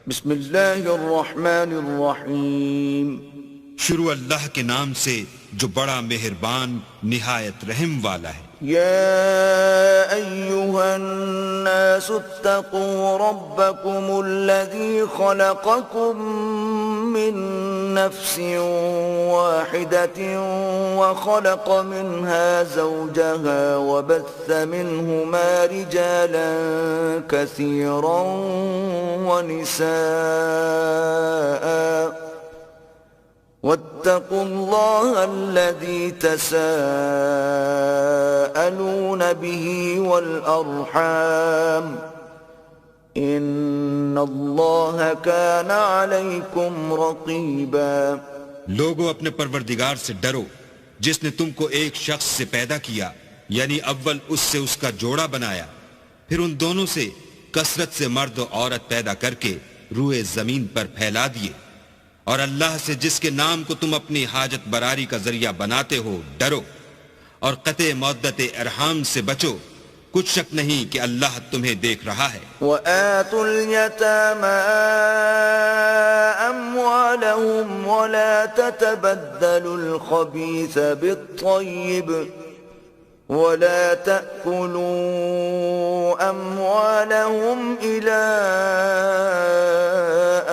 بسم اللہ الرحمن الرحیم. شروع اللہ کے نام سے جو بڑا مہربان نہایت رحم والا ہے. يا أيها الناس اتقوا ربكم الذي خلقكم من نفس واحدة وخلق منها زوجها وبث منهما رجالا كثيرا ونساء واتقوا الله الذي تساءلون به والأرحام إن الله كان عليكم رقيبا. لوگو اپنے پروردگار سے ڈرو جس نے تم کو ایک شخص سے پیدا کیا، یعنی اول اس سے اس کا جوڑا بنایا، پھر ان دونوں سے کثرت سے مرد و عورت پیدا کر کے روئے زمین پر پھیلا دیے، اور اللہ سے جس کے نام کو تم اپنی حاجت براری کا ذریعہ بناتے ہو ڈرو، اور قطع مودت ارحام سے بچو، کچھ شک نہیں کہ اللہ تمہیں دیکھ رہا ہے. وآتوا اليتامى أموالهم ولا تتبدلوا الخبيث بالطيب ولا تأكلوا أموالهم إلى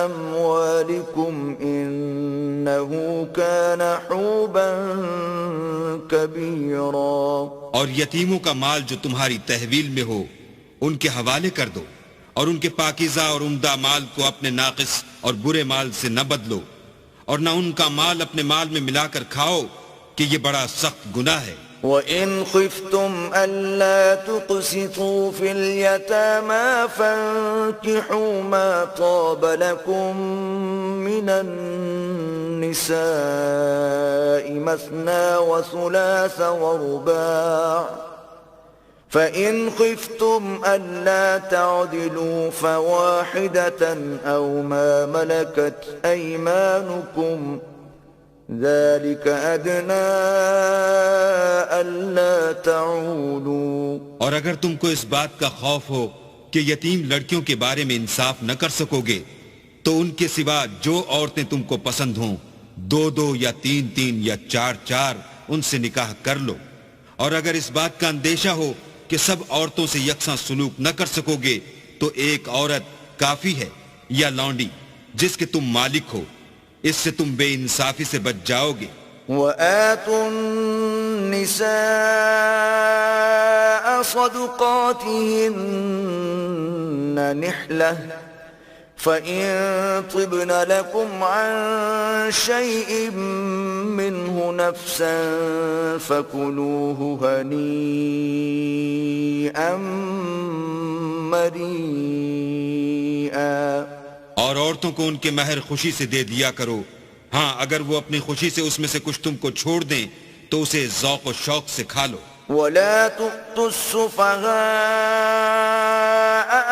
أموالكم إنه كان حوبا كبيرا. اور یتیموں کا مال جو تمہاری تحویل میں ہو ان کے حوالے کر دو، اور ان کے پاکیزہ اور عمدہ مال کو اپنے ناقص اور برے مال سے نہ بدلو، اور نہ ان کا مال اپنے مال میں ملا کر کھاؤ کہ یہ بڑا سخت گناہ ہے. وَإِنْ خِفْتُمْ أَلَّا تُقْسِطُوا فِي الْيَتَامَى فَانكِحُوا مَا طَابَ لَكُم مِّنَ النِّسَاءِ مَثْنَىٰ وَثُلَاثَ وَرُبَاعَ فَإِنْ خِفْتُمْ أَلَّا تَعْدِلُوا فَوَاحِدَةً أَوْ مَا مَلَكَتْ أَيْمَانُكُمْ ذَلِكَ أَدْنَىٰ أَلَّا تَعُولُوا. اور اگر تم کو اس بات کا خوف ہو کہ یتیم لڑکیوں کے بارے میں انصاف نہ کر سکو گے تو ان کے سوا جو عورتیں تم کو پسند ہوں، 2 یا 3 یا 4 ان سے نکاح کر لو. اور اگر اس بات کا اندیشہ ہو کہ سب عورتوں سے یکساں سلوک نہ کر سکو گے تو ایک عورت کافی ہے یا لونڈی جس کے تم مالک ہو، اس سے تم بے انصافی سے بچ جاؤ گے. وَآتُوا النِّسَاءَ صَدُقَاتِهِنَّ نِحْلَةً فَإِن طِبْنَ لَكُمْ عَن شَيْءٍ مِّنْهُ نَفْسًا فَكُلُوهُ هَنِيئًا مَّرِيئًا. اور عورتوں کو ان کے مہر خوشی سے دے دیا کرو، ہاں اگر وہ اپنی خوشی سے اس میں سے کچھ تم کو چھوڑ دیں تو اسے ذوق و شوق سے کھا لو. وَلَا تُؤْتُوا السُّفَهَاءَ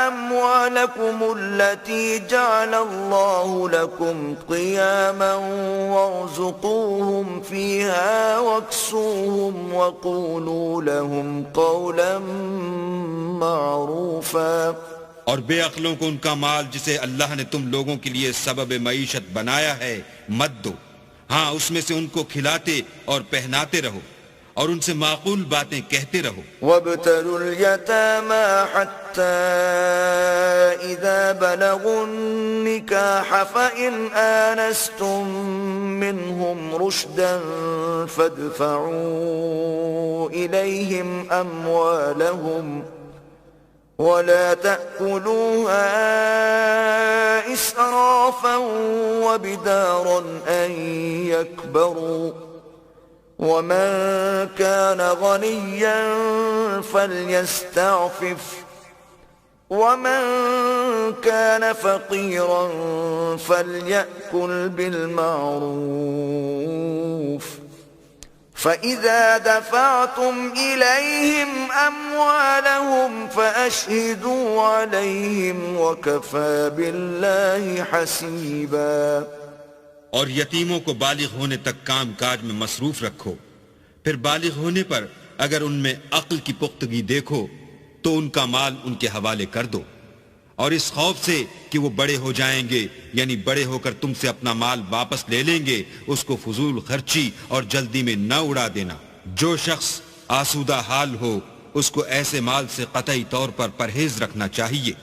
أَمْوَالَكُمُ الَّتِي جَعَلَ اللَّهُ لَكُمْ قِيَامًا وَارْزُقُوهُمْ فِيهَا وَاكْسُوهُمْ وَقُولُوا لَهُمْ قَوْلًا مَّعْرُوفًا. اور بے عقلوں کو ان کا مال جسے اللہ نے تم لوگوں کے لیے سبب معیشت بنایا ہے مت دو، ہاں اس میں سے ان کو کھلاتے اور پہناتے رہو اور ان سے معقول باتیں کہتے رہو. وَابْتَلُوا الْيَتَامَى حَتَّى إِذَا بَلَغُوا النِّكَاحَ فَإِنْ آنَسْتُم مِّنْهُمْ رُشْدًا فَادْفَعُوا إِلَيْهِمْ أَمْوَالَهُمْ وَلَا تَأْكُلُوهَا إِسْرَافًا وَبِدَارًا أَن يَكْبَرُوا وَمَن كَانَ غَنِيًّا فَلْيَسْتَعْفِفْ وَمَن كَانَ فَقِيرًا فَلْيَأْكُلْ بِالْمَعْرُوفِ فَإِذَا دَفَعْتُمْ إِلَيْهِمْ أَمْوَالَهُمْ فَأَشْهِدُوا عَلَيْهِمْ وَكَفَى بِاللَّهِ حَسِيبًا. اور یتیموں کو بالغ ہونے تک کام کاج میں مصروف رکھو، پھر بالغ ہونے پر اگر ان میں عقل کی پختگی دیکھو تو ان کا مال ان کے حوالے کر دو، اور اس خوف سے کہ وہ بڑے ہو جائیں گے، یعنی بڑے ہو کر تم سے اپنا مال واپس لے لیں گے، اس کو فضول خرچی اور جلدی میں نہ اڑا دینا۔ جو شخص آسودہ حال ہو اس کو ایسے مال سے قطعی طور پر پرہیز رکھنا چاہیے،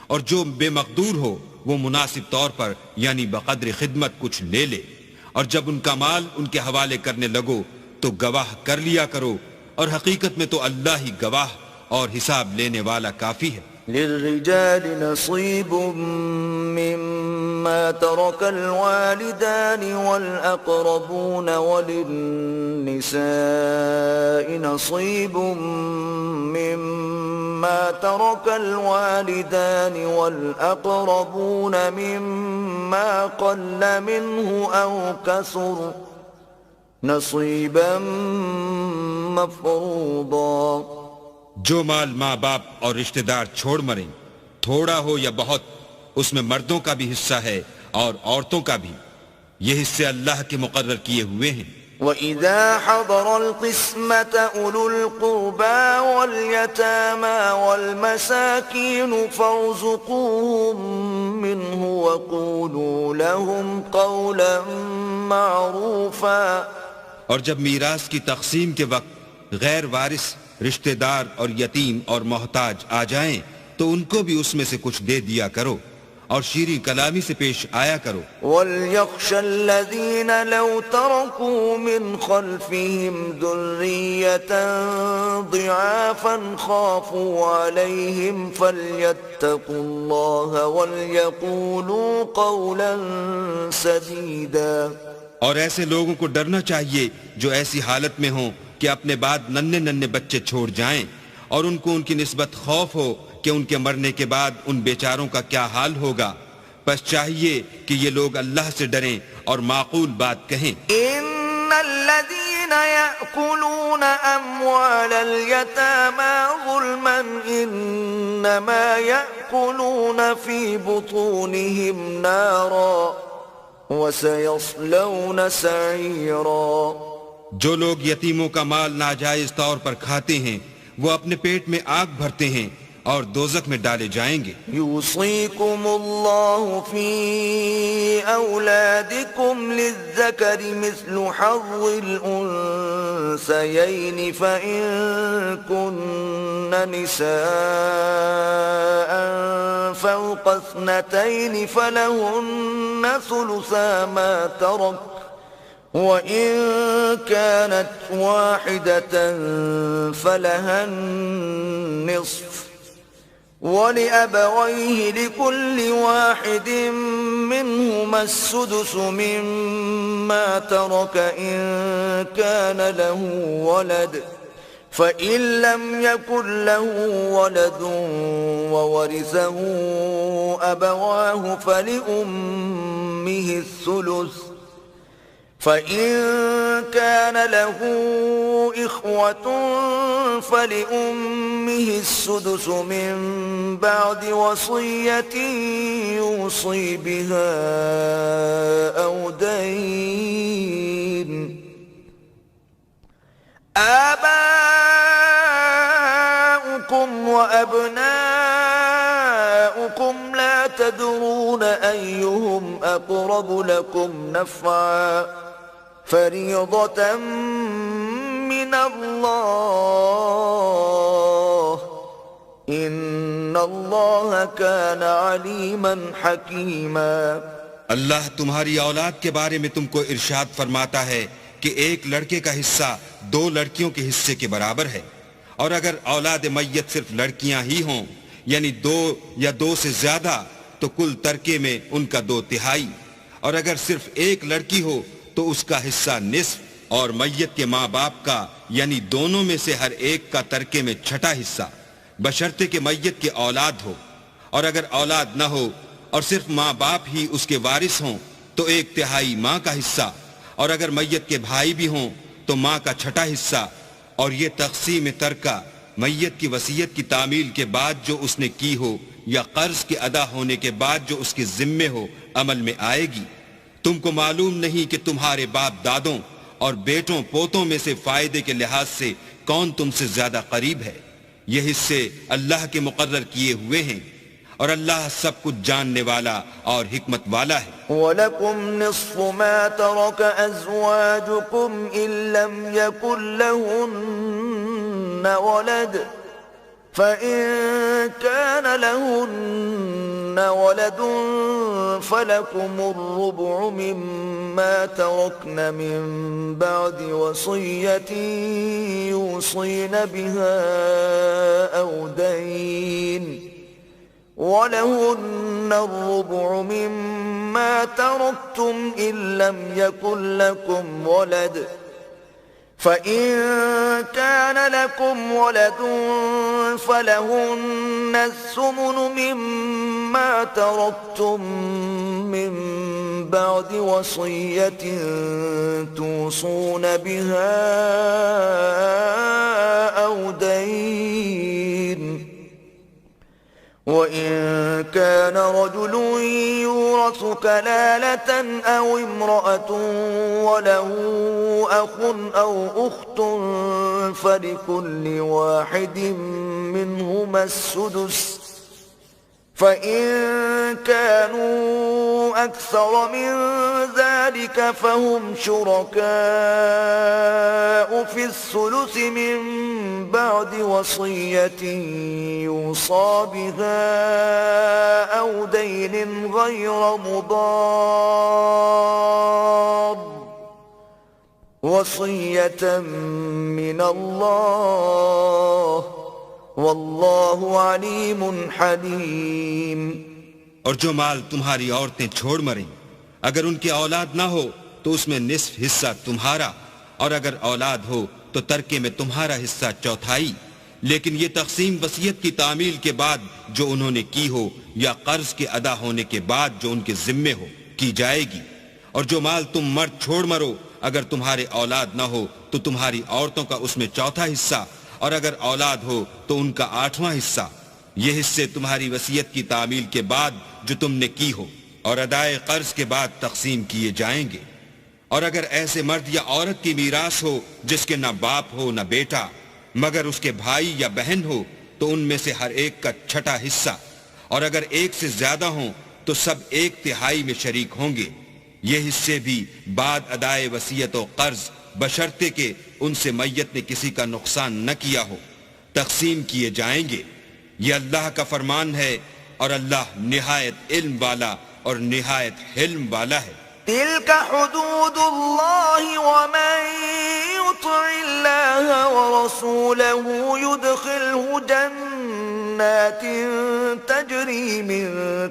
اور جو بے مقدور ہو وہ مناسب طور پر یعنی بقدر خدمت کچھ لے لے، اور جب ان کا مال ان کے حوالے کرنے لگو تو گواہ کر لیا کرو، اور حقیقت میں تو اللہ ہی گواہ اور حساب لینے والا کافی ہے۔ للرجال نصيب مما ترك الوالدان والأقربون وللنساء نصيب مما ترك الوالدان والأقربون مما قل منه أو كثر نصيبا مفروضا۔ جو مال ماں باپ اور رشتہ دار چھوڑ مریں، تھوڑا ہو یا بہت، اس میں مردوں کا بھی حصہ ہے اور عورتوں کا بھی، یہ حصے اللہ کے مقرر کیے ہوئے ہیں۔ وَإِذَا حَضَرَ الْقِسْمَةَ أُولُو الْقُرْبَى وَالْيَتَامَى وَالْمَسَاكِينُ فَارْزُقُوهُم مِّنْهُ وَقُولُوا لَهُمْ قَوْلًا مَّعْرُوفًا۔ اور جب میراث کی تقسیم کے وقت غیر وارث رشتہ دار اور یتیم اور محتاج آ جائیں تو ان کو بھی اس میں سے کچھ دے دیا کرو اور شیریں کلامی سے پیش آیا کرو۔ وَلْيَخْشَ الَّذِينَ لَوْ تَرَكُوا مِنْ خَلْفِهِمْ ذُرِّيَّةً ضِعَافًا خَافُوا عَلَيْهِمْ فَلْيَتَّقُوا اللَّهَ وَلْيَقُولُوا قَوْلًا سَدِيدًا۔ اور ایسے لوگوں کو ڈرنا چاہیے جو ایسی حالت میں ہوں کہ اپنے بعد ننھے ننھے بچے چھوڑ جائیں، اور ان کو ان کی نسبت خوف ہو کہ ان کے مرنے کے بعد ان بیچاروں کا کیا حال ہوگا، پس چاہیے کہ یہ لوگ اللہ سے ڈریں اور معقول بات کہیں۔ ان الذين يأكلون اموال اليتامى ظلما انما يأكلون في بطونهم نارا وسيصلون سعيرا۔ جو لوگ یتیموں کا مال ناجائز طور پر کھاتے ہیں وہ اپنے پیٹ میں آگ بھرتے ہیں اور دوزخ میں ڈالے جائیں گے۔ یوصیکم اللہ فی اولادکم للذکر مثل حظ الانثیین فإن کن نساء فوق اثنتین فلہن ثلثا ما ترک وَإِن كَانَتْ وَاحِدَةً فَلَهَا النِّصْفُ وَلِأَبَوَيْهِ لِكُلِّ وَاحِدٍ مِّنْهُمَا السُّدُسُ مِمَّا تَرَكَ إِن كَانَ لَهُ وَلَدٌ فَإِن لَّمْ يَكُن لَّهُ وَلَدٌ وَوَرِثَهُ أَبَوَاهُ فَلِأُمِّهِ الثُّلُثُ فَإِن كَانَ لَهُ إِخْوَةٌ فَلِأُمِّهِ السُّدُسُ مِن بَعْدِ وَصِيَّةٍ يُوصِي بِهَا أَوْ دَيْنٍ۔ آباؤكم وأبناؤكم لا تدرون أيهم أقرب لكم نفعا فريضة من الله إن الله كان عليما حكيما۔ اللہ تمہاری اولاد کے بارے میں تم کو ارشاد فرماتا ہے کہ ایک لڑکے کا حصہ 2 لڑکیوں کے حصے کے برابر ہے، اور اگر اولاد میت صرف لڑکیاں ہی ہوں یعنی 2 یا 2 سے زیادہ تو کل ترکے میں ان کا 2/3، اور اگر صرف ایک لڑکی ہو تو اس کا حصہ نصف، اور میت کے ماں باپ کا یعنی دونوں میں سے ہر ایک کا ترکے میں 6واں حصہ، بشرطے کہ میت کے اولاد ہو، اور اگر اولاد نہ ہو اور صرف ماں باپ ہی اس کے وارث ہوں تو 1/3 ماں کا حصہ، اور اگر میت کے بھائی بھی ہوں تو ماں کا 6واں حصہ۔ اور یہ تقسیم ترکہ میت کی وصیت کی تعمیل کے بعد جو اس نے کی ہو یا قرض کے ادا ہونے کے بعد جو اس کے ذمے ہو عمل میں آئے گی۔ تم کو معلوم نہیں کہ تمہارے باپ دادوں اور بیٹوں پوتوں میں سے فائدے کے لحاظ سے کون تم سے زیادہ قریب ہے؟ یہ حصے اللہ کے مقرر کیے ہوئے ہیں، اور اللہ سب کچھ جاننے والا اور حکمت والا ہے. وَلَكُمْ نِصْفُ مَا تَرَكَ أَزْوَاجُكُمْ إِن لَّمْ يَكُن لَّهُنَّ وَلَدٌ فَإِن كَانَ لَهُنَّ وَلَدٌ فَلَكُمُ الرُّبُعُ مِمَّا تَرَكْنَ مِن بَعْدِ وَصِيَّةٍ يُوصِينَ بِهَا أَوْ دَيْنٍ وَلَهُنَّ الرُّبُعُ مِمَّا تَرَكْتُمْ إِن لَّمْ يَكُن لَّكُمْ وَلَدٌ فَإِن كَانَ لَكُمْ وَلَدٌ فَلَهُنَّ الثُّمُنُ مِمَّا تَرَكْتُم مِّن بَعْدِ وَصِيَّةٍ تُوصُونَ بِهَا أَوْ دَيْنٍ وَإِن كَانَ رَجُلٌ يُورَثُ كَلَالَةً أَوْ امْرَأَةٌ وَلَهُ أَخٌ أَوْ أُخْتٌ فَلِكُلِّ واحد منهما السُّدُسُ فَإِن كَانُوا أَكْثَرَ مِن ذَلِكَ فَهُمْ شُرَكَاءُ فِي الثُّلُثِ مِن بَعْدِ وَصِيَّةٍ يُوصَى بِهَا أَوْ دَيْنٍ غَيْرَ مُضَارٍّ وَصِيَّةً مِّنَ اللَّهِ واللہ علیم حلیم. اور جو مال تمہاری عورتیں چھوڑ مریں اگر ان کی اولاد نہ ہو تو اس میں نصف حصہ تمہارا، اور اگر اولاد ہو تو ترکے میں تمہارا حصہ چوتھائی، لیکن یہ تقسیم وصیت کی تعمیل کے بعد جو انہوں نے کی ہو یا قرض کے ادا ہونے کے بعد جو ان کے ذمے ہو کی جائے گی. اور جو مال تم مرد چھوڑ مرو اگر تمہارے اولاد نہ ہو تو تمہاری عورتوں کا اس میں چوتھا حصہ، اور اگر اولاد ہو تو ان کا 8واں حصہ. یہ حصے تمہاری وصیت کی تعمیل کے بعد جو تم نے کی ہو اور ادائے قرض کے بعد تقسیم کیے جائیں گے. اور اگر ایسے مرد یا عورت کی میراث ہو جس کے نہ باپ ہو نہ بیٹا مگر اس کے بھائی یا بہن ہو تو ان میں سے ہر ایک کا چھٹا حصہ، اور اگر ایک سے زیادہ ہوں تو سب 1/3 میں شریک ہوں گے. یہ حصے بھی بعد ادائے وصیت و قرض بشرطے کہ ان سے میت نے کسی کا نقصان نہ کیا ہو تقسیم کیے جائیں گے. یہ اللہ کا فرمان ہے اور اللہ نہایت علم والا اور نہایت حلم والا ہے. تلك حدود الله ومن يطع الله ورسوله يدخله جنات تجري من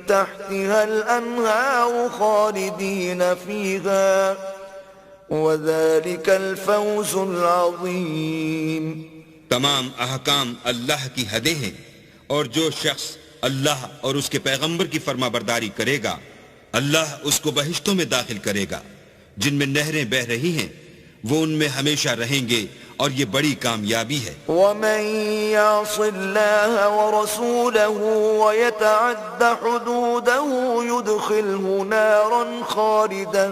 تحتها الأنهار خالدين فيها وذلك الفوز العظيم. تمام احکام اللہ کی حدیں ہیں، اور جو شخص اللہ اور اس کے پیغمبر کی فرما برداری کرے گا اللہ اس کو بہشتوں میں داخل کرے گا جن میں نہریں بہ رہی ہیں، وہ ان میں ہمیشہ رہیں گے، اور یہ بڑی کامیابی ہے. ومن يعص الله ورسوله ويتعد حدوده يدخله نارا خالدا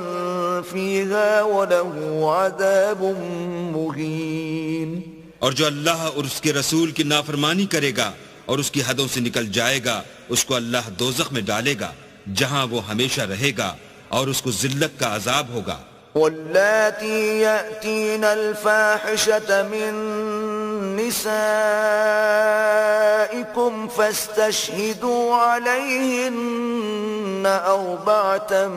فيها وله عذاب مهين. اور جو اللہ اور اس کے رسول کی نافرمانی کرے گا اور اس کی حدوں سے نکل جائے گا اس کو اللہ دوزخ میں ڈالے گا جہاں وہ ہمیشہ رہے گا، اور اس کو ذلت کا عذاب ہوگا. واللاتی یأتین الفاحشة من نسائکم فاستشہدوا علیہن 4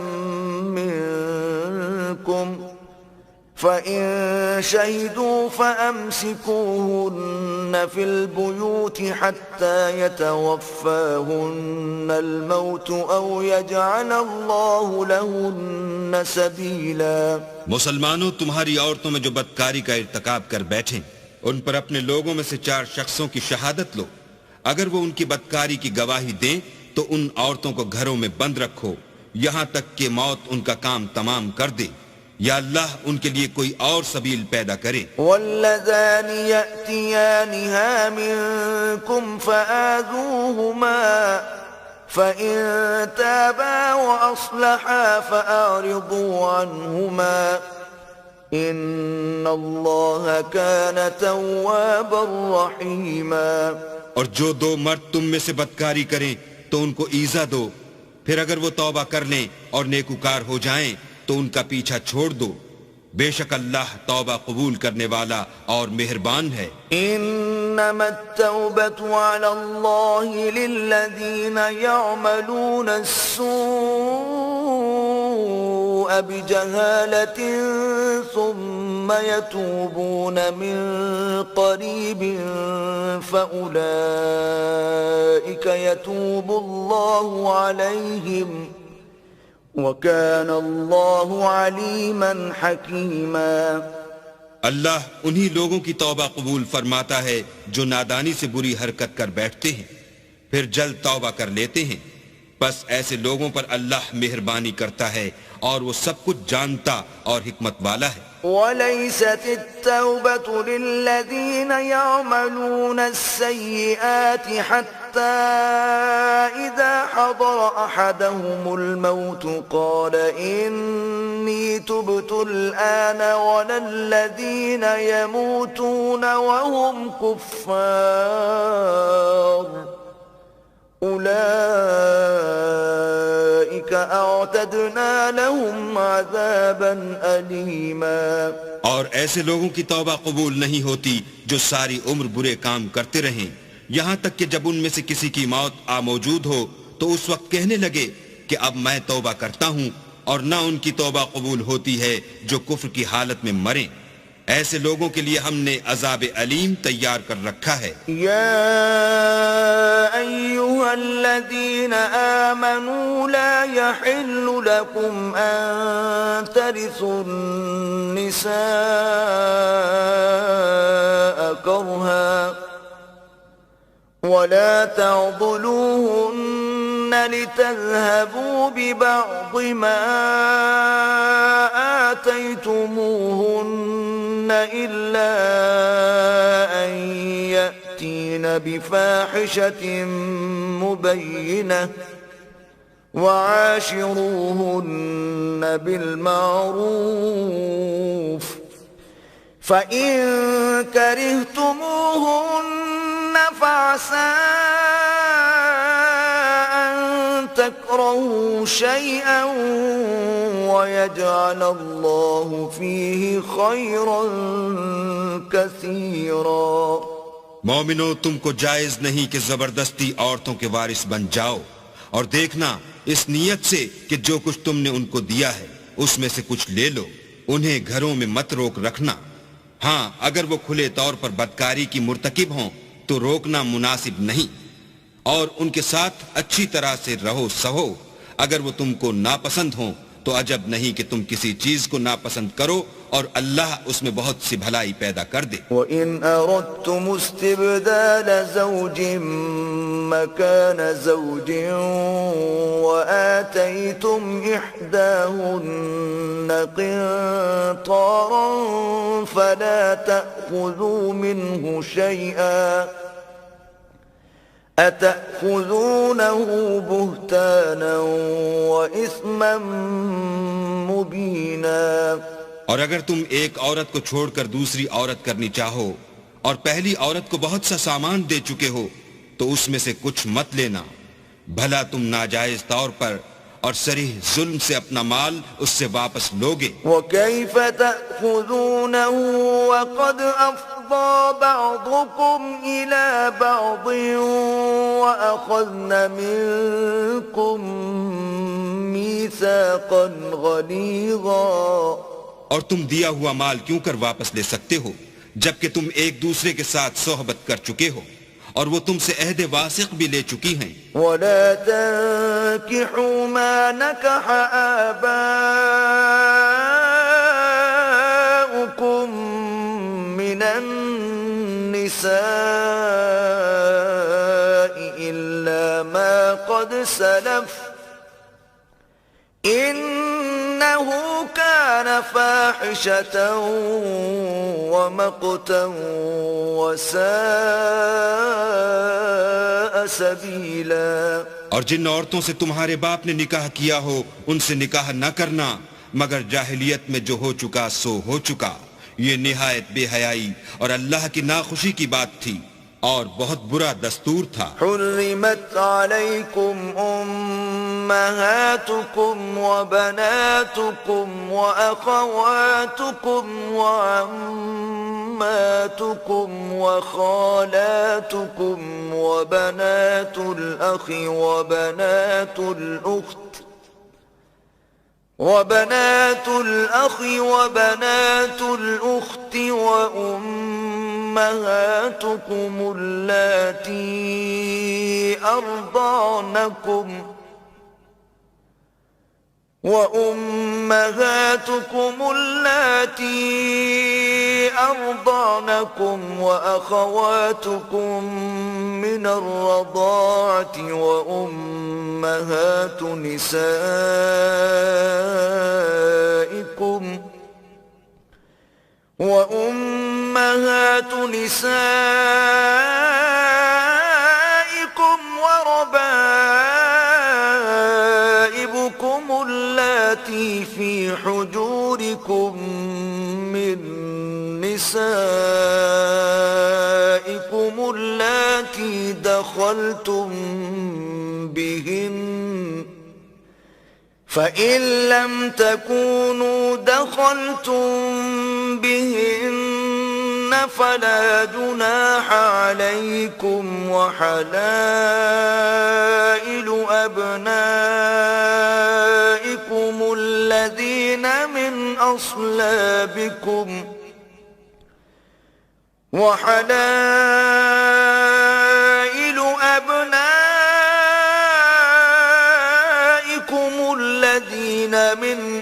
منکم فَإِن شَهِدُوا فَأَمْسِكُوهُنَّ فِي الْبُيُوتِ حَتَّى يَتَوَفَّاهُنَّ الْمَوْتُ أَوْ يَجْعَلَ اللَّهُ لَهُنَّ سَبِيلًا. مسلمانوں، تمہاری عورتوں میں جو بدکاری کا ارتکاب کر بیٹھیں ان پر اپنے لوگوں میں سے 4 شخصوں کی شہادت لو. اگر وہ ان کی بدکاری کی گواہی دیں تو ان عورتوں کو گھروں میں بند رکھو یہاں تک کہ موت ان کا کام تمام کر دے، یا اللہ ان کے لیے کوئی اور سبیل پیدا کرے. واللذان یأتیانها منکم فآذوهما فإن تابا وأصلحا فأعرضوا عنهما ان اللہ کان توابا رحیما. اور جو 2 مرد تم میں سے بدکاری کریں تو ان کو ایذا دو، پھر اگر وہ توبہ کر لیں اور نیکوکار ہو جائیں تو ان کا پیچھا چھوڑ دو، بے شک اللہ توبہ قبول کرنے والا اور مہربان ہے۔ انما التوبة على الله للذين يعملون السوء بجهالة ثم يتوبون من قريب فأولئك يتوب الله عليهم وَكَانَ اللَّهُ عَلِيمًا حَكِيمًا۔ اللہ انہی لوگوں کی توبہ قبول فرماتا ہے جو نادانی سے بری حرکت کر بیٹھتے ہیں پھر جلد توبہ کر لیتے ہیں، بس ایسے لوگوں پر اللہ مہربانی کرتا ہے اور وہ سب کچھ جانتا اور حکمت والا ہے۔ وَلَيْسَتِ التَّوْبَةُ لِلَّذِينَ يَعْمَلُونَ السَّيِّئَاتِ حَتَّى إِذَا حَضَرَ أَحَدَهُمُ الْمَوْتُ قَالَ إِنِّي تُبْتُ الْآنَ وَلَا الَّذِينَ يَمُوتُونَ وَهُمْ كُفَّارٌ أُولَئِكَ أَعْتَدْنَا لَهُمْ عَذَابًا أَلِيمًا۔ اور ایسے لوگوں کی توبہ قبول نہیں ہوتی جو ساری عمر برے کام کرتے رہیں، یہاں تک کہ جب ان میں سے کسی کی موت موجود ہو تو اس وقت کہنے لگے کہ اب میں توبہ کرتا ہوں، اور نہ ان کی توبہ قبول ہوتی ہے جو کفر کی حالت میں مریں۔ ایسے لوگوں کے لیے ہم نے عذاب علیم تیار کر رکھا ہے۔ یا ایھا الذین آمنوا لا یحل لکم ان ترثوا النساء کرہا ولا تعضلوهن لتذهبوا ببعض ما آتيتموهن إلا أن يأتين بفاحشة مبينة وعاشروهن بالمعروف فإن كرهتموهن فعسى أن تكرهوا شيئا ويجعل الله فيه خيرا كثيرا۔ مومنو، تم کو جائز نہیں کہ زبردستی عورتوں کے وارث بن جاؤ، اور دیکھنا اس نیت سے کہ جو کچھ تم نے ان کو دیا ہے اس میں سے کچھ لے لو، انہیں گھروں میں مت روک رکھنا۔ ہاں، اگر وہ کھلے طور پر بدکاری کی مرتکب ہوں تو روکنا مناسب نہیں، اور ان کے ساتھ اچھی طرح سے رہو سہو۔ اگر وہ تم کو ناپسند ہوں تو عجب نہیں کہ تم کسی چیز کو ناپسند کرو اور اللہ اس میں بہت سی بھلائی پیدا کر دے۔ وَإِنْ أَرَدْتُمُ اسْتِبْدَالَ زَوْجٍ مَكَانَ زَوْجٍ وَآتَيْتُمْ إِحْدَاهُنَّ قِنطَارًا فَلَا تَأْخُذُوا مِنْهُ شَيْئًا أَتَأْخُذُونَهُ بُهْتَانًا وَإِثْمًا مُبِينًا۔ اور اگر تم ایک عورت کو چھوڑ کر دوسری عورت کرنی چاہو اور پہلی عورت کو بہت سا سامان دے چکے ہو تو اس میں سے کچھ مت لینا، بھلا تم ناجائز طور پر اور صریح ظلم سے اپنا مال اس سے واپس لوگے۔ وَكَيْفَ تَأْخُذُونَهُ وَقَدْ أَفْضَى بَعْضُكُمْ إِلَى بَعْضٍ وَأَخَذْنَ مِنْكُمْ مِيثَاقًا غَلِيظًا۔ اور تم دیا ہوا مال کیوں کر واپس لے سکتے ہو جبکہ تم ایک دوسرے کے ساتھ صحبت کر چکے ہو اور وہ تم سے عہد واثق بھی لے چکی ہیں۔ وَلَا تَنكِحُوا مَا نَكَحَ آبَاؤُكُم مِّنَ النِّسَاءِ إِلَّا مَا قَدْ سَلَفَ إِنَّهُ كَانَ فَاحِشَةً وَمَقْتًا وَسَاءَ سَبِيلًا۔ اور جن عورتوں سے تمہارے باپ نے نکاح کیا ہو ان سے نکاح نہ کرنا مگر جاہلیت میں جو ہو چکا سو ہو چکا، یہ نہایت بے حیائی اور اللہ کی ناخوشی کی بات تھی، اور بہت برا دستور تھا. حرمت عليكم أمهاتكم وبناتكم وأخواتكم وعماتكم وخالاتكم وبنات الأخ وبنات الأخت وأمهاتكم اللاتي أرضعنكم وأخواتكم من الرضاعة وأمهات نسائكم وربائبكم اللاتي في حجوركم من نسائكم اللاتي دخلتم بهن فإن لم تكونوا دخلتم بهن فلا جناح عليكم وحلائل أبنائكم الذين من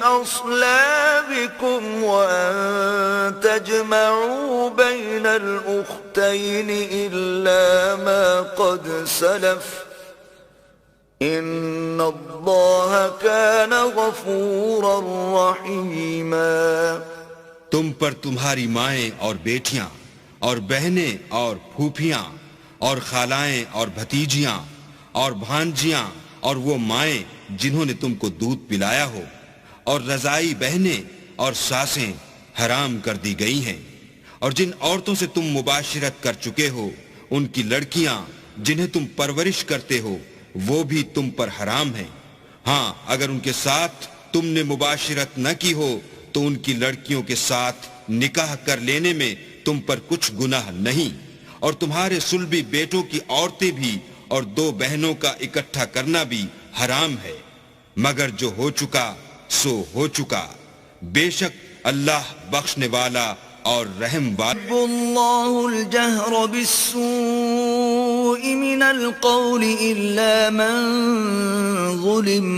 أصلابكم وأن تجمعوا بين الأختين إلا ما قد سلف إن الله كان غفورا رحيما. تم پر تمہاری مائیں اور بیٹیاں اور بہنیں اور پھوپھیاں اور خالائیں اور بھتیجیاں اور بھانجیاں اور وہ مائیں جنہوں نے تم کو دودھ پلایا ہو اور رضائی بہنیں اور ساسیں حرام کر دی گئی ہیں. اور جن عورتوں سے تم مباشرت کر چکے ہو ان کی لڑکیاں جنہیں تم پرورش کرتے ہو وہ بھی تم پر حرام ہیں. ہاں اگر ان کے ساتھ تم نے مباشرت نہ کی ہو تو ان کی لڑکیوں کے ساتھ نکاح کر لینے میں تم پر کچھ گناہ نہیں. اور تمہارے صلبی بیٹوں کی عورتیں بھی اور دو بہنوں کا اکٹھا کرنا بھی حرام ہے مگر جو ہو چکا سو ہو چکا. بے شک اللہ بخشنے والا اور رحم والا. اللہ الجہر بالسوء من القول الا من ظلم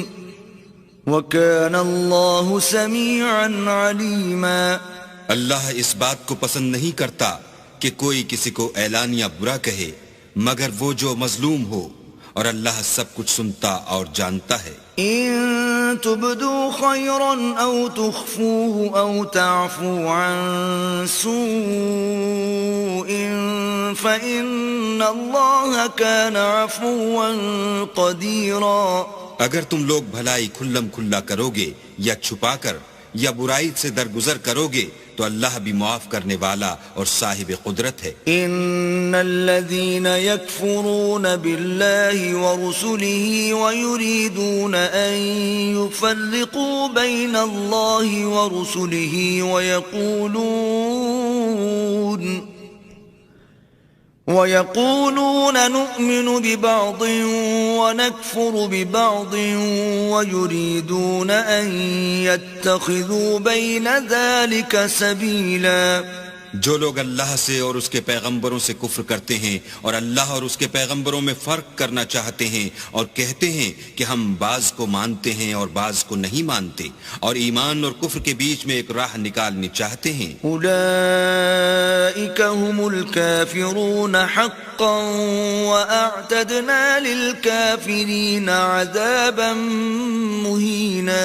وكان اللہ سمیعا علیما. اللہ اس بات کو پسند نہیں کرتا کہ کوئی کسی کو اعلانیہ برا کہے مگر وہ جو مظلوم ہو اور اللہ سب کچھ سنتا اور جانتا ہے. ان تبدوا خيرا او تخفوه او تعفوا عن سوء فإن الله كان عفوا قديرا. اگر تم لوگ بھلائی کھلم کھلا کرو گے یا چھپا کر یا برائی سے درگزر کرو گے تو اللہ بھی معاف کرنے والا اور صاحب قدرت ہے. ان الذين يكفرون بالله ورسله ويريدون ان يفرقوا بين الله ورسله ويقولون نؤمن ببعض ونكفر ببعض ويريدون أن يتخذوا بين ذلك سبيلا. جو لوگ اللہ سے اور اس کے پیغمبروں سے کفر کرتے ہیں اور اللہ اور اس کے پیغمبروں میں فرق کرنا چاہتے ہیں اور کہتے ہیں کہ ہم بعض کو مانتے ہیں اور بعض کو نہیں مانتے اور ایمان اور کفر کے بیچ میں ایک راہ نکالنی چاہتے ہیں. اولئک هم الكافرون حقا واعتدنا للكافرین عذابا مہینا.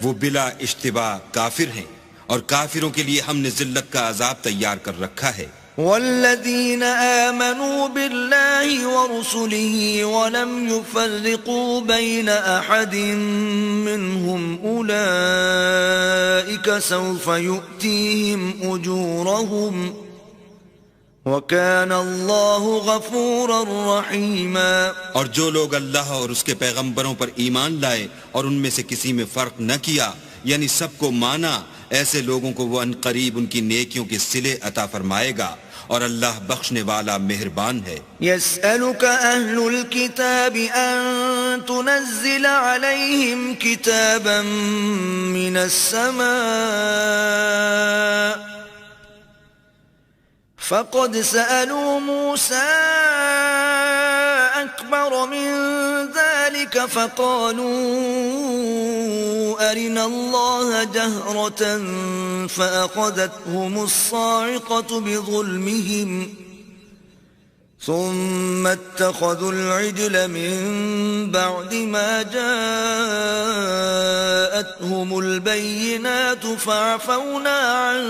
وہ بلا اشتباہ کافر ہیں اور کافروں کے لیے ہم نے ذلت کا عذاب تیار کر رکھا ہے. والذین آمنوا باللہ ورسلہ ولم يفرقوا بین احد منہم اولئک سوف یؤتیہم اجورہم وَكَانَ اللَّهُ غَفُورًا رَحِيمًا. اور جو لوگ اللہ اور اس کے پیغمبروں پر ایمان لائے اور ان میں سے کسی میں فرق نہ کیا، یعنی سب کو مانا، ایسے لوگوں کو وہ عنقریب ان کی نیکیوں کے صلے عطا فرمائے گا، اور اللہ بخشنے والا مہربان ہے. يَسْأَلُكَ أَهْلُ الْكِتَابِ أَن تُنَزِّلَ عَلَيْهِمْ كِتَابًا مِّنَ السَّمَاءِ فَقَدْ سَأَلُوا مُوسَىٰ أَكْبَرَ مِن ذَلِكَ فَقَالُوا أَرِنَا اللَّهَ جَهْرَةً فَأَخَذَتْهُمُ الصَّاعِقَةُ بِظُلْمِهِمْ ثُمَّ اتَّخَذُوا الْعِجْلَ مِن بَعْدِ مَا جَاءَتْهُمُ الْبَيِّنَاتُ فَعَفَوْنَا عَن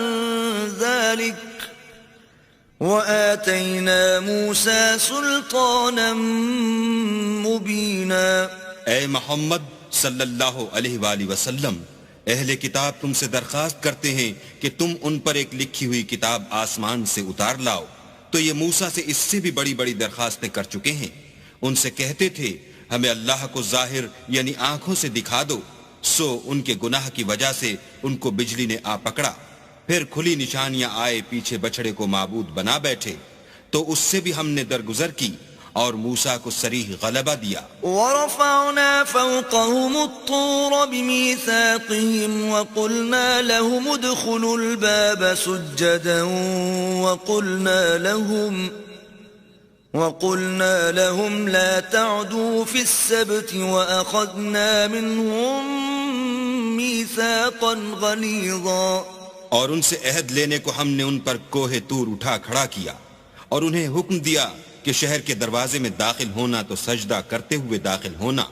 ذَلِكَ وَآتَيْنَا مُوسَى سُلْطَانًا مُبِينًا. اے محمد صلی اللہ علیہ وآلہ وسلم، اہل کتاب تم سے درخواست کرتے ہیں کہ تم ان پر ایک لکھی ہوئی کتاب آسمان سے اتار لاؤ. تو یہ موسیٰ سے اس سے بھی بڑی بڑی درخواستیں کر چکے ہیں. ان سے کہتے تھے ہمیں اللہ کو ظاہر یعنی آنکھوں سے دکھا دو. سو ان کے گناہ کی وجہ سے ان کو بجلی نے آ پکڑا، پھر کھلی نشانیاں آئے، پیچھے بچڑے کو معبود بنا بیٹھے، تو اس سے بھی ہم نے درگزر کی اور موسیٰ کو صریح غلبہ دیا. وَرَفَعْنَا فَوْقَهُمُ الطُّورَ بِمِيثَاقِهِمْ وَقُلْنَا لَهُمُ ادْخُلُوا الْبَابَ سُجَّدًا وَقُلْنَا لَهُمْ لَا تَعْدُوا فِي السَّبْتِ وَأَخَذْنَا مِنْهُمْ مِيثَاقًا غَلِيظًا. اور ان سے عہد لینے کو ہم نے ان پر کوہ طور اٹھا کھڑا کیا، اور انہیں حکم دیا کہ شہر کے دروازے میں داخل ہونا تو سجدہ کرتے ہوئے داخل ہونا،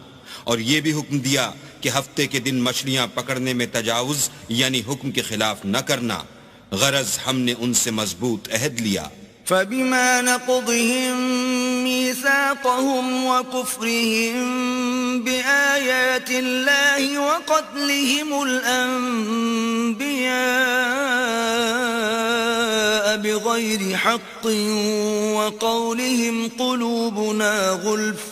اور یہ بھی حکم دیا کہ ہفتے کے دن مچھلیاں پکڑنے میں تجاوز یعنی حکم کے خلاف نہ کرنا، غرض ہم نے ان سے مضبوط عہد لیا. فَبِمَا نَقْضِهِم مِّيثَاقَهُمْ وَكُفْرِهِم بِآيَاتِ اللَّهِ وَقَتْلِهِمُ الْأَنبِيَاءَ بِغَيْرِ حَقٍّ وَقَوْلِهِمْ قُلُوبُنَا غُلْفٌ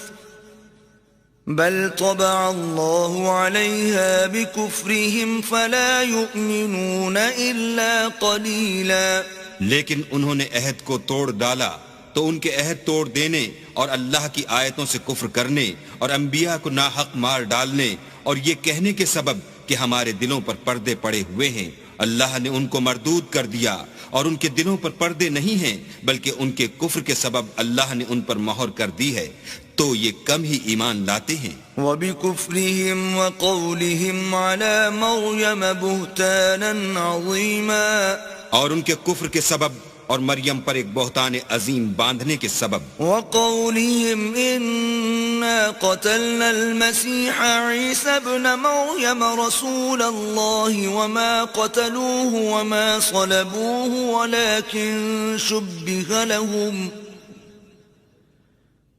بَلْ طَبَعَ اللَّهُ عَلَيْهَا بِكُفْرِهِمْ فَلَا يُؤْمِنُونَ إِلَّا قَلِيلًا. لیکن انہوں نے عہد کو توڑ ڈالا تو ان کے عہد توڑ دینے اور اللہ کی آیتوں سے کفر کرنے اور انبیاء کو ناحق مار ڈالنے اور یہ کہنے کے سبب کہ ہمارے دلوں پر پردے پڑے ہوئے ہیں، اللہ نے ان کو مردود کر دیا، اور ان کے دلوں پر پردے نہیں ہیں بلکہ ان کے کفر کے سبب اللہ نے ان پر مہر کر دی ہے، تو یہ کم ہی ایمان لاتے ہیں. وَبِكُفْرِهِمْ وَقَوْلِهِمْ عَلَى مَرْيَمَ بُهْتَانًا عَظِيمًا. اور ان کے کفر کے سبب اور مریم پر ایک بہتان عظیم باندھنے کے سبب. وَقَوْلِهِمْ إِنَّا قَتَلْنَا الْمَسِيحَ عِيسَى ابْنَ مَرْيَمَ رَسُولَ اللَّهِ وَمَا قَتَلُوهُ وَمَا صَلَبُوهُ وَلَكِنْ شُبِّهَ لَهُمْ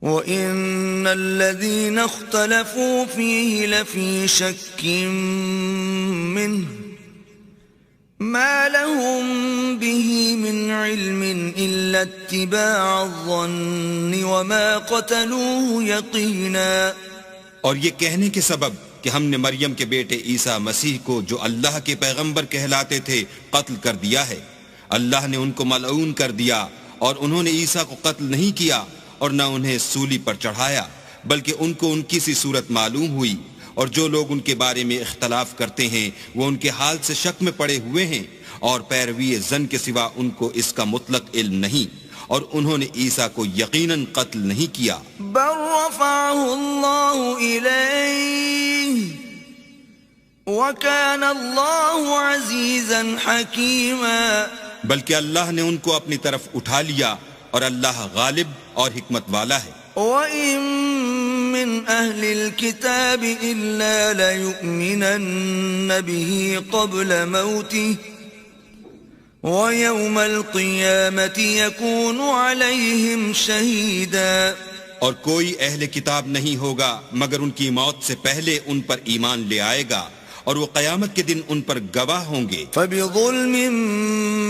وَإِنَّ الَّذِينَ اخْتَلَفُوا فِيهِ لَفِي شَكٍّ مِّنْهُ ما لهم به من علم إلا اتباع الظن وما قتلوه يقينا. اور یہ کہنے کے سبب کہ ہم نے مریم کے بیٹے عیسیٰ مسیح کو جو اللہ کے پیغمبر کہلاتے تھے قتل کر دیا ہے. اللہ نے ان کو ملعون کر دیا اور انہوں نے عیسیٰ کو قتل نہیں کیا اور نہ انہیں سولی پر چڑھایا، بلکہ ان کو ان کی سی صورت معلوم ہوئی، اور جو لوگ ان کے بارے میں اختلاف کرتے ہیں وہ ان کے حال سے شک میں پڑے ہوئے ہیں، اور پیروی زن کے سوا ان کو اس کا مطلق علم نہیں، اور انہوں نے عیسیٰ کو یقیناً قتل نہیں کیا. بل رفعه اللہ الیہ وکان اللہ عزیزا حکیما. بلکہ اللہ نے ان کو اپنی طرف اٹھا لیا اور اللہ غالب اور حکمت والا ہے. وَإِن مِّنْ أَهْلِ الْكِتَابِ إِلَّا لَيُؤْمِنَنَّ بِهِ قَبْلَ مَوْتِهِ وَيَوْمَ الْقِيَامَةِ يَكُونُ عَلَيْهِمْ شَهِيدًا. اور کوئی اہل کتاب نہیں ہوگا مگر ان کی موت سے پہلے ان پر ایمان لے آئے گا، اور وہ قیامت کے دن ان پر گواہ ہوں گے۔ فبظلم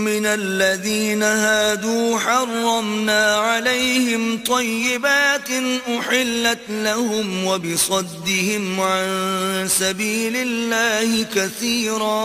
من الذين هادوا حرمنا عليهم طيبات أحلت لهم وبصدهم عن سبيل الله كثيرا۔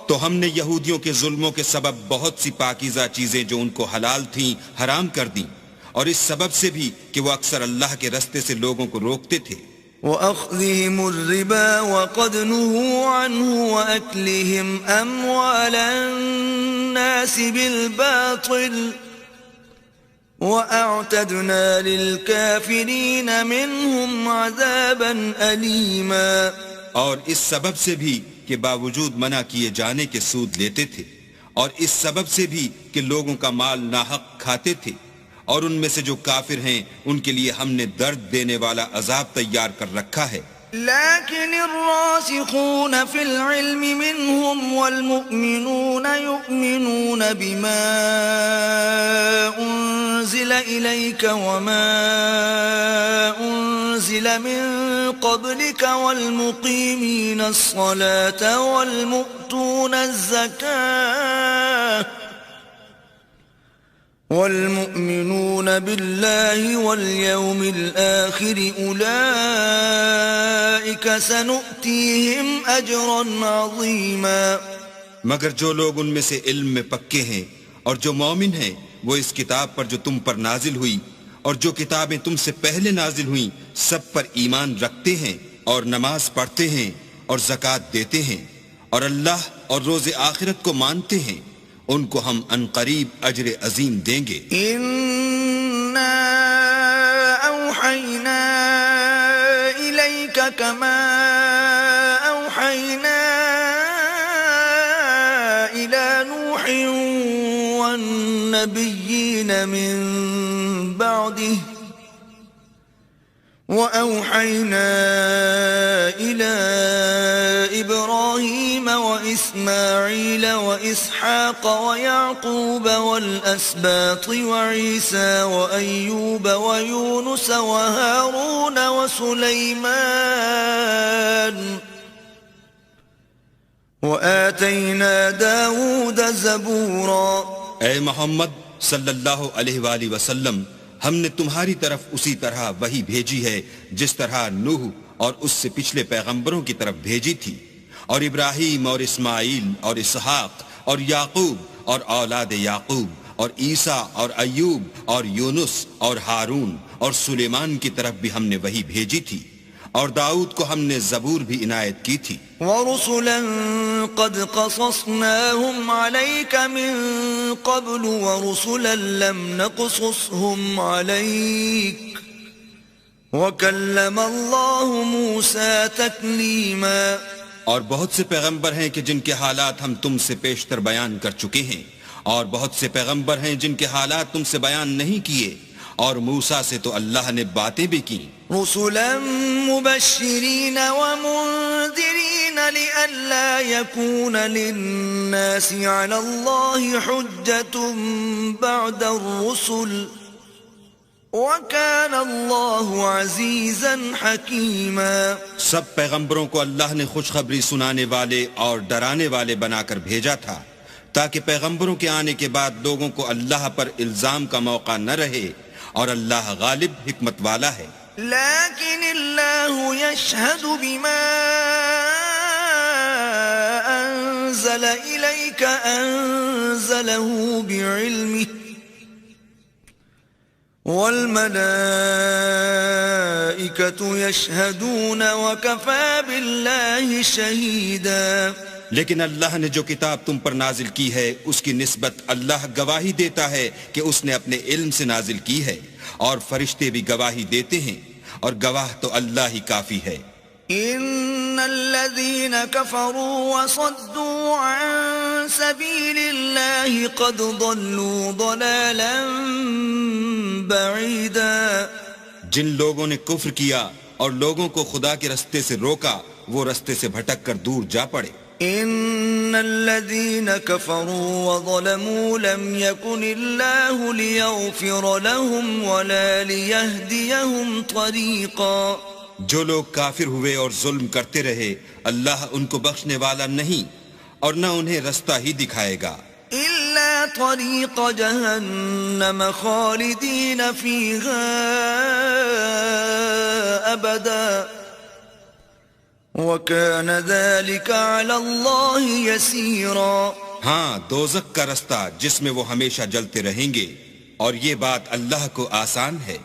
تو ہم نے یہودیوں کے ظلموں کے سبب بہت سی پاکیزہ چیزیں جو ان کو حلال تھیں حرام کر دیں، اور اس سبب سے بھی کہ وہ اکثر اللہ کے رستے سے لوگوں کو روکتے تھے۔ وَأَخْذِهِمُ الرِّبَا وَقَدْ نُهُوا عَنْهُ وَأَكْلِهِمْ أَمْوَالَ النَّاسِ بِالْبَاطِلِ وَأَعْتَدْنَا لِلْكَافِرِينَ مِنْهُمْ عَذَابًا أَلِيمًا۔ اور اس سبب سے بھی کہ باوجود منع کیے جانے کے سود لیتے تھے، اور اس سبب سے بھی کہ لوگوں کا مال ناحق کھاتے تھے، اور ان میں سے جو کافر ہیں ان کے لیے ہم نے درد دینے والا عذاب تیار کر رکھا ہے۔ لكن الراسخون في العلم منهم والمؤمنون يؤمنون بما أنزل إليك وما أنزل من قبلك والمقيمين الصلاة والمؤتون الزكاة والمؤمنون بالله واليوم الآخر أولئك سنؤتيهم أجرا عظيما۔ مگر جو لوگ ان میں سے علم میں پکے ہیں اور جو مومن ہیں وہ اس کتاب پر جو تم پر نازل ہوئی اور جو کتابیں تم سے پہلے نازل ہوئیں سب پر ایمان رکھتے ہیں اور نماز پڑھتے ہیں اور زکوٰۃ دیتے ہیں اور اللہ اور روز آخرت کو مانتے ہیں، ان کو ہم عنقریب اجر عظیم دیں گے۔ اِنَّا أَوْحَيْنَا إِلَيْكَ كَمَا أَوْحَيْنَا إِلَى نُوحٍ وَالنَّبِيِّينَ مِن بَعْدِهِ وَأَوْحَيْنَا إِلَى إِبْرَاهِيمَ وَإِسْمَاعِيلَ وَإِسْحَاقَ وَيَعْقُوبَ وَالْأَسْبَاطِ وَعِيسَى وَأَيُّوبَ وَيُونُسَ وَهَارُونَ وَسُلَيْمَانَ وَآتَيْنَا دَاوُودَ زَبُورًا۔ اے محمد صلی اللہ علیہ وآلہ وسلم، ہم نے تمہاری طرف اسی طرح وحی بھیجی ہے جس طرح نوح اور اس سے پچھلے پیغمبروں کی طرف بھیجی تھی، اور ابراہیم اور اسماعیل اور اسحاق اور یعقوب اور اولاد یعقوب اور عیسیٰ اور ایوب اور یونس اور ہارون اور سلیمان کی طرف بھی ہم نے وحی بھیجی تھی، اور داؤد کو ہم نے زبور بھی عنایت کی تھی۔ وَرُسُلًا قَدْ قَصَصْنَاهُمْ عَلَيْكَ مِن قَبْلُ وَرُسُلًا لَمْ نَقْصُصْهُمْ عَلَيْكَ وَكَلَّمَ اللَّهُ مُوسَى تَكْلِيمًا۔ اور بہت سے پیغمبر ہیں کہ جن کے حالات ہم تم سے پیشتر بیان کر چکے ہیں، اور بہت سے پیغمبر ہیں جن کے حالات تم سے بیان نہیں کیے، اور موسیٰ سے تو اللہ نے باتیں بھی کی۔ رسلا مبشرین ومنذرین لئلا يكون للناس على الله حجة بعد الرسل وكان الله عزيزا حكيما۔ سب پیغمبروں کو اللہ نے خوشخبری سنانے والے اور ڈرانے والے بنا کر بھیجا تھا تاکہ پیغمبروں کے آنے کے بعد لوگوں کو اللہ پر الزام کا موقع نہ رہے، اور اللہ غالب حکمت والا ہے۔ لیکن اللہ یشہد بما انزل الیک انزلہ بعلمہ والملائکۃ یشہدون وکفی باللہ شہیدا۔ لیکن اللہ نے جو کتاب تم پر نازل کی ہے اس کی نسبت اللہ گواہی دیتا ہے کہ اس نے اپنے علم سے نازل کی ہے، اور فرشتے بھی گواہی دیتے ہیں، اور گواہ تو اللہ ہی کافی ہے۔ ان الذين كفروا وصدوا عن سبيل الله قد ضلوا ضلالا بعيدا۔ جن لوگوں نے کفر کیا اور لوگوں کو خدا کے رستے سے روکا وہ رستے سے بھٹک کر دور جا پڑے۔ ان الذين كفروا وظلموا لم يكن الله ليغفر لهم ولا ليهديهم طريقا۔ جو لوگ کافر ہوئے اور ظلم کرتے رہے اللہ ان کو بخشنے والا نہیں اور نہ انہیں رستہ ہی دکھائے گا إلا طريق جهنم خالدين فيها أبدا وكان ذلك على الله يسيرا ہاں دوزخ کا رستہ جس میں وہ ہمیشہ جلتے رہیں گے اور یہ بات اللہ کو آسان ہے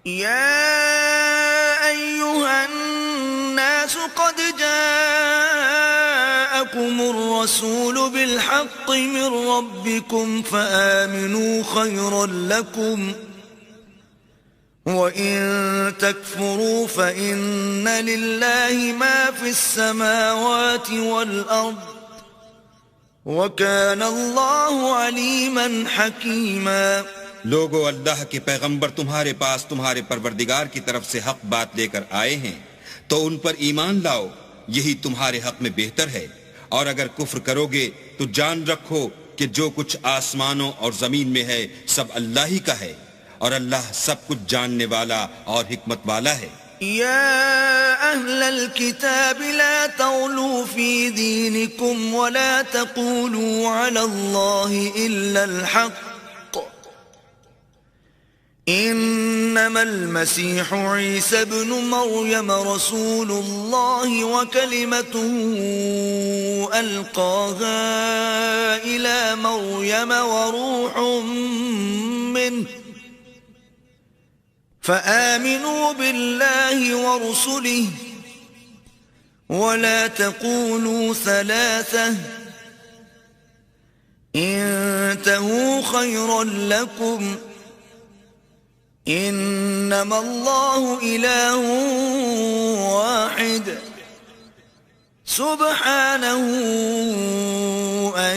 يا أيها الناس قد جاءكم الرسول بالحق من ربكم فآمنوا خيرا لكم وإن تكفروا فإن لله ما في السماوات والأرض وكان الله عليما حكيما لوگو اللہ کے پیغمبر تمہارے پاس تمہارے پروردگار کی طرف سے حق بات لے کر آئے ہیں تو ان پر ایمان لاؤ یہی تمہارے حق میں بہتر ہے اور اگر کفر کرو گے تو جان رکھو کہ جو کچھ آسمانوں اور زمین میں ہے سب اللہ ہی کا ہے اور اللہ سب کچھ جاننے والا اور حکمت والا ہے يا أهل الكتاب لا تغلوا في دينكم ولا تقولوا على الله إلا الحق إنما المسيح عيسى ابن مريم رسول الله وكلمته ألقاها إلى مريم وروح منه فآمنوا بالله ورسله ولا تقولوا ثلاثة انتهوا خيرا لكم انما الله إله واحد سبحانه أن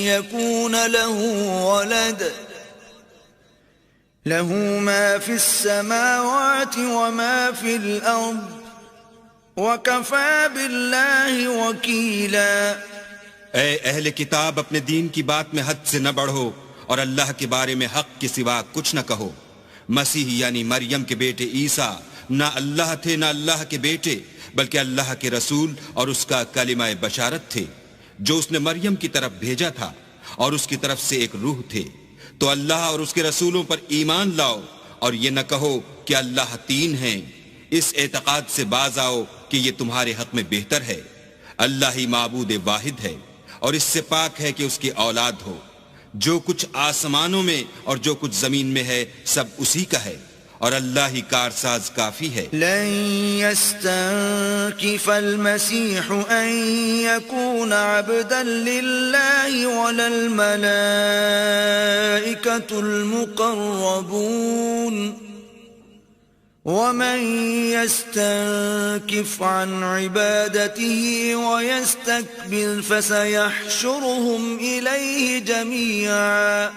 يكون له ولد له ما في السماوات وما في الأرض وكفى بالله وكيلا اے اہل کتاب اپنے دین کی بات میں حد سے نہ بڑھو اور اللہ کے بارے میں حق کے سوا کچھ نہ کہو مسیح یعنی مریم کے بیٹے عیسیٰ نہ اللہ تھے نہ اللہ کے بیٹے بلکہ اللہ کے رسول اور اس کا کلمہ بشارت تھے جو اس نے مریم کی طرف بھیجا تھا اور اس کی طرف سے ایک روح تھے تو اللہ اور اس کے رسولوں پر ایمان لاؤ اور یہ نہ کہو کہ اللہ تین ہیں اس اعتقاد سے باز آؤ کہ یہ تمہارے حق میں بہتر ہے اللہ ہی معبود واحد ہے اور اس سے پاک ہے کہ اس کی اولاد ہو جو کچھ آسمانوں میں اور جو کچھ زمین میں ہے سب اسی کا ہے اور اللہ ہی کارساز کافی ہے لن يستنكف المسيح أن يكون عبدا لله ولا الملائكة المقربون ومن يستنكف عن عبادته ويستكبر فسيحشرهم إليه جميعا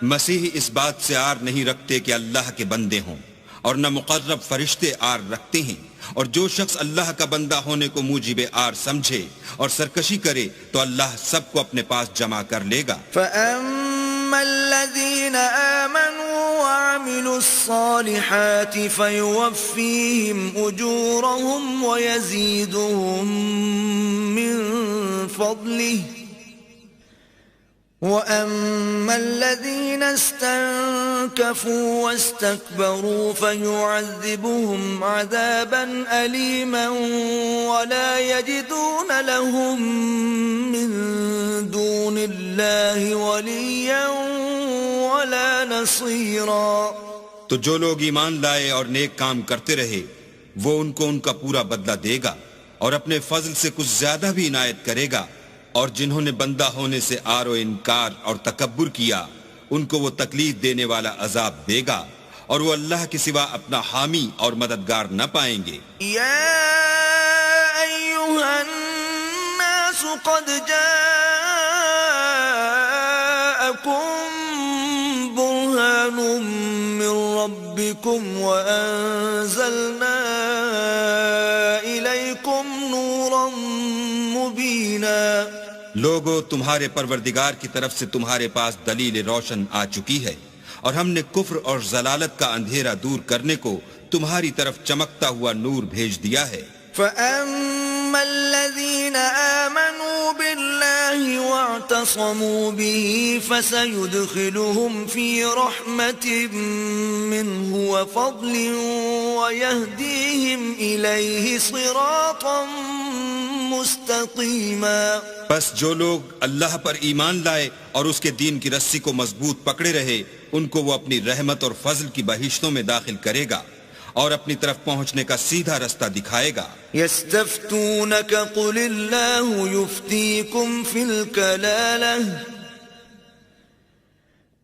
مسیح اس بات سے آر نہیں رکھتے کہ اللہ کے بندے ہوں اور نہ مقرب فرشتے آر رکھتے ہیں اور جو شخص اللہ کا بندہ ہونے کو موجب آر سمجھے اور سرکشی کرے تو اللہ سب کو اپنے پاس جمع کر لے گا فَأَمَّا الَّذِينَ آمَنُوا وَعَمِلُوا الصَّالِحَاتِ فَيُوَفِّيهِمْ أُجُورَهُمْ وَيَزِيدُهُمْ مِنْ فَضْلِهِ وَأَمَّا الَّذِينَ اسْتَنكَفُوا وَاسْتَكْبَرُوا فَيُعَذِّبُهُمْ عَذَابًا أَلِيمًا وَلَا يَجِدُونَ لَهُم مِّن دُونِ اللَّهِ وَلِيًّا وَلَا نَصِيرًا تو جو لوگ ایمان لائے اور نیک کام کرتے رہے وہ ان کو ان کا پورا بدلہ دے گا اور اپنے فضل سے کچھ زیادہ بھی عنایت کرے گا اور جنہوں نے بندہ ہونے سے آر و انکار اور تکبر کیا ان کو وہ تکلیف دینے والا عذاب دے گا اور وہ اللہ کے سوا اپنا حامی اور مددگار نہ پائیں گے یا ایھا الناس قد جاءکم برہان من ربکم وانزلنا الیکم نورا مبینا لوگو تمہارے پروردگار کی طرف سے تمہارے پاس دلیل روشن آ چکی ہے اور ہم نے کفر اور ضلالت کا اندھیرا دور کرنے کو تمہاری طرف چمکتا ہوا نور بھیج دیا ہے. فَأَمَّا الَّذِينَ آمَنُوا بِاللَّهِ وَاعْتَصَمُوا بِهِ فَسَيُدْخِلُهُمْ فِي رَحْمَةٍ مِّنْهُ وَفَضْلٍ وَيَهْدِيهِمْ إِلَيْهِ صِرَاطًا مُسْتَقِيمًا. پس جو لوگ اللہ پر ایمان لائے اور اس کے دین کی رسی کو مضبوط پکڑے رہے ان کو وہ اپنی رحمت اور فضل کی بہشتوں میں داخل کرے گا اور اپنی طرف پہنچنے کا سیدھا رستہ دکھائے گا. يستفتونك قل الله يفتيكم في الكلالة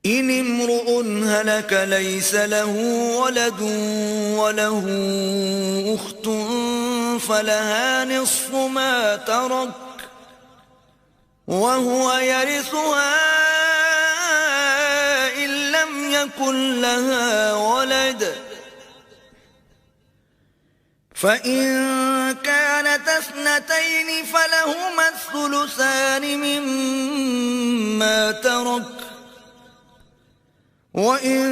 إن امرؤ هلك ليس له ولد وله أخت فلها نصف ما ترك وهو يرثها إن لم يكن لها ولد فَإِن كَانَتْ اثْنَتَيْنِ فَلَهُمَا الثُّلُثَانِ مِمَّا تَرَكَ وَإِن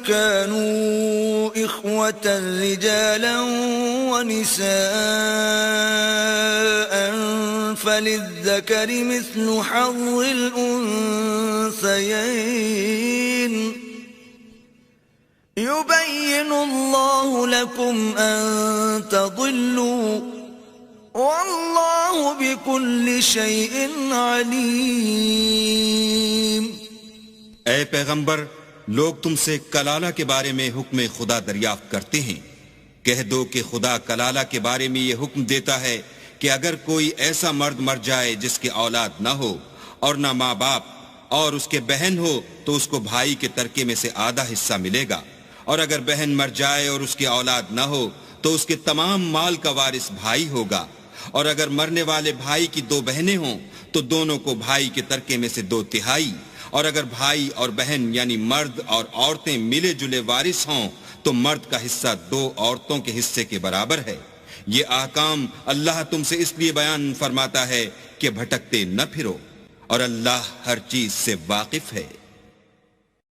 كَانُوا إِخْوَةً رِجَالًا وَنِسَاءً فَلِلذَّكَرِ مِثْلُ حَظِّ الْأُنثَيَيْنِ يُبَيِّنُ اللَّهُ لَكُمْ أَن تَضِلُّوا وَاللَّهُ بِكُلِّ شَيْءٍ عَلِيمٌ. اے پیغمبر، لوگ تم سے کلالہ کے بارے میں حکم خدا دریافت کرتے ہیں. کہہ دو کہ خدا کلالہ کے بارے میں یہ حکم دیتا ہے کہ اگر کوئی ایسا مرد مر جائے جس کے اولاد نہ ہو اور نہ ماں باپ اور اس کے بہن ہو تو اس کو بھائی کے ترکے میں سے آدھا حصہ ملے گا، اور اگر بہن مر جائے اور اس کی اولاد نہ ہو تو اس کے تمام مال کا وارث بھائی ہوگا، اور اگر مرنے والے بھائی کی دو بہنیں ہوں تو دونوں کو بھائی کے ترکے میں سے 2/3، اور اگر بھائی اور بہن یعنی مرد اور عورتیں ملے جلے وارث ہوں تو مرد کا حصہ 2 عورتوں کے حصے کے برابر ہے. یہ احکام اللہ تم سے اس لیے بیان فرماتا ہے کہ بھٹکتے نہ پھرو، اور اللہ ہر چیز سے واقف ہے.